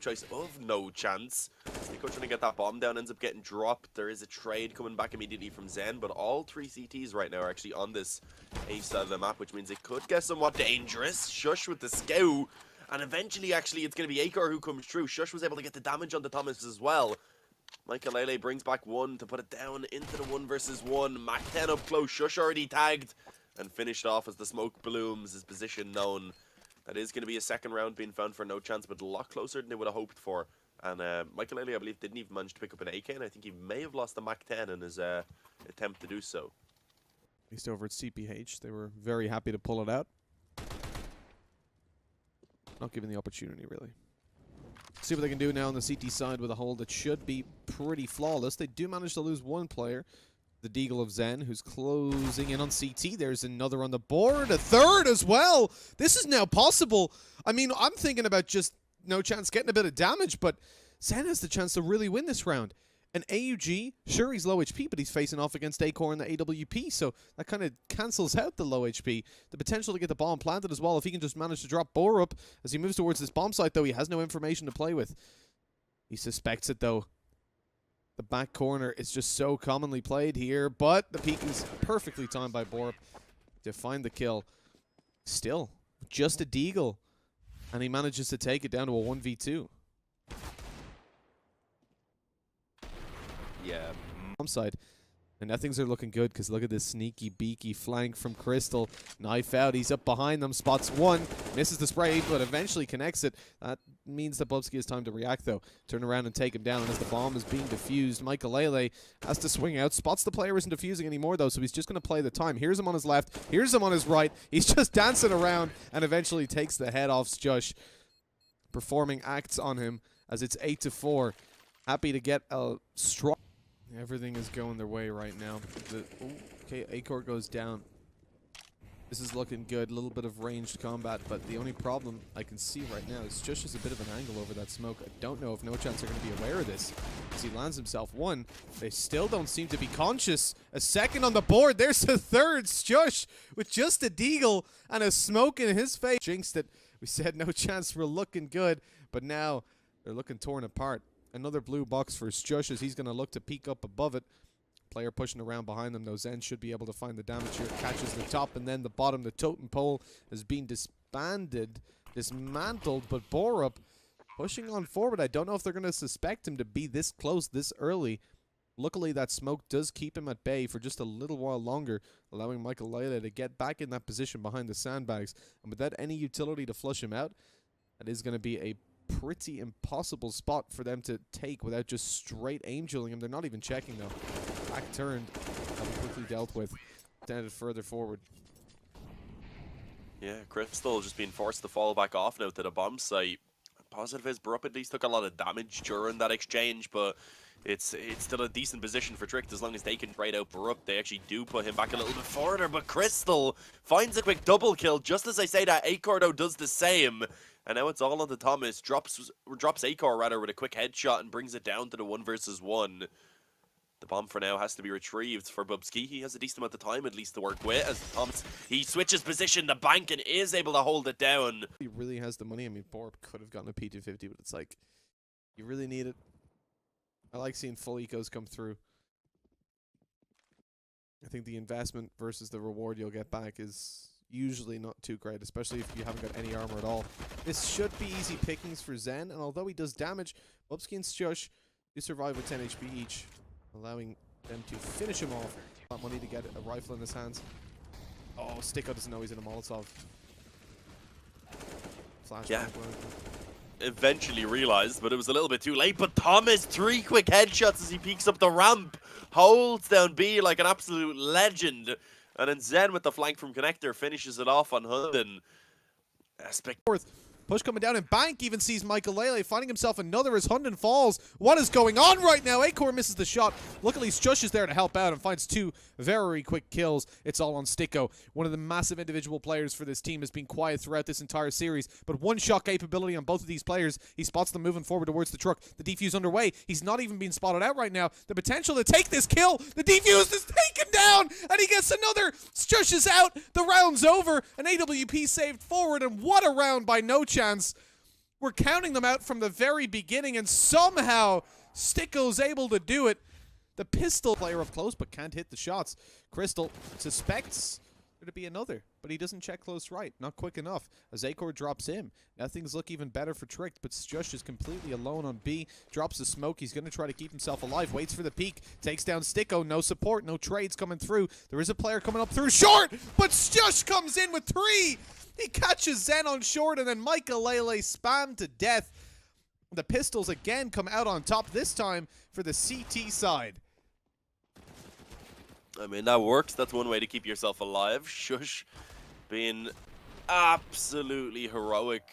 choice of NoChance. STYKO trying to get that bomb down, ends up getting dropped. There is a trade coming back immediately from zehN, but all 3 CTs right now are actually on this A side of the map, which means it could get somewhat dangerous. sjuush with the scout, and eventually actually it's going to be acoR who comes through. sjuush was able to get the damage onto Thomas as well. Maikelele brings back 1 to put it down into the 1 versus 1. Mac10 up close, sjuush already tagged, and finished off as the smoke blooms, his position known. That is going to be a second round being found for NoChance, but a lot closer than they would have hoped for. And Maikelele, I believe, didn't even manage to pick up an AK, and I think he may have lost the Mac10 in his attempt to do so. At least over at CPH, they were very happy to pull it out. Not given the opportunity, really. See what they can do now on the CT side with a hold that should be pretty flawless. They do manage to lose 1 player. The Deagle of zehN, who's closing in on CT. There's another on the board, a third as well. This is now possible. I mean, I'm thinking about just NoChance getting a bit of damage, but zehN has the chance to really win this round. And AUG, sure, he's low HP, but he's facing off against acoR in the AWP, so that kind of cancels out the low HP. The potential to get the bomb planted as well, if he can just manage to drop Borup. As he moves towards this bomb site, though, he has no information to play with. He suspects it, though. The back corner is just so commonly played here, but the peek is perfectly timed by Borup to find the kill. Still, just a Deagle, and he manages to take it down to a 1v2. Yeah. Side. And now things are looking good because look at this sneaky beaky flank from kRYSTAL. Knife out, he's up behind them, spots 1, misses the spray, but eventually connects it. That means that Bubzkji has time to react though. Turn around and take him down, and as the bomb is being defused, Maikelele has to swing out, spots the player isn't defusing anymore though, so he's just going to play the time. Here's him on his left, here's him on his right, he's just dancing around and eventually takes the head off sjuush. Performing acts on him as it's 8-4. Happy to get a strong... Everything is going their way right now. Okay, acoR goes down. This is looking good. A little bit of ranged combat, but the only problem I can see right now is just a bit of an angle over that smoke. I don't know if NoChance are going to be aware of this. As he lands himself 1, they still don't seem to be conscious. A second on the board. There's a third. sjuush with just a Deagle and a smoke in his face. Jinxed it. We said NoChance were looking good, but now they're looking torn apart. Another blue box for sjuush as he's going to look to peek up above it. Player pushing around behind them, though. zehN should be able to find the damage here. Catches the top and then the bottom. The totem pole has been dismantled, but Borup pushing on forward. I don't know if they're going to suspect him to be this close this early. Luckily, that smoke does keep him at bay for just a little while longer, allowing Maikelele to get back in that position behind the sandbags. And without any utility to flush him out, that is going to be a pretty impossible spot for them to take without just straight aim drilling him. They're not even checking though. Back turned, quickly dealt with. Extended further forward. Yeah, kRYSTAL just being forced to fall back off now to the bomb site. Positive is Borup at least took a lot of damage during that exchange, but it's still a decent position for Tricked as long as they can trade out Borup. They actually do put him back a little bit further, but kRYSTAL finds a quick double kill. Just as I say that, acoR though does the same. And now it's all on the Thomas. Drops acoR rather with a quick headshot and brings it down to the 1 versus 1. The bomb for now has to be retrieved for Bubzkji. He has a decent amount of time at least to work with as Thomas, he switches position, the bank, and is able to hold it down. He really has the money. I mean, Borup could have gotten a P250, but it's like, you really need it. I like seeing full ecos come through. I think the investment versus the reward you'll get back is usually not too great, especially if you haven't got any armor at all. This should be easy pickings for zehN, and although he does damage, Bubzkji and sjuush do survive with 10 HP each, allowing them to finish him off. Got money to get a rifle in his hands. Oh, STYKO doesn't know he's in a Molotov. Flash. Yeah. Eventually realized, but it was a little bit too late. But Thomas, 3 quick headshots as he peeks up the ramp, holds down B like an absolute legend. And then zehN with the flank from connector finishes it off on HUNDEN. Fourth. Push coming down, and Bank even sees Maikelele finding himself another as HUNDEN falls. What is going on right now? acoR misses the shot. Luckily, sjuush is there to help out and finds 2 very quick kills. It's all on STYKO. One of the massive individual players for this team has been quiet throughout this entire series, but one-shot capability on both of these players. He spots them moving forward towards the truck. The defuse underway. He's not even being spotted out right now. The potential to take this kill. The defuse is taken down, and he gets another. sjuush is out. The round's over. An AWP saved forward, and what a round by NoChance. We're counting them out from the very beginning, and somehow STYKO's able to do it. The pistol player up close, but can't hit the shots. kRYSTAL suspects there to be another, but he doesn't check close right. Not quick enough. As acoR drops him, now things look even better for Tricked, but sjuush is completely alone on B. Drops the smoke. He's going to try to keep himself alive. Waits for the peek. Takes down STYKO. No support. No trades coming through. There is a player coming up through short, but sjuush comes in with 3. He catches zehN on short, and then Maikelele spammed to death. The pistols again come out on top, this time for the CT side. I mean, that works. That's one way to keep yourself alive. sjuush being absolutely heroic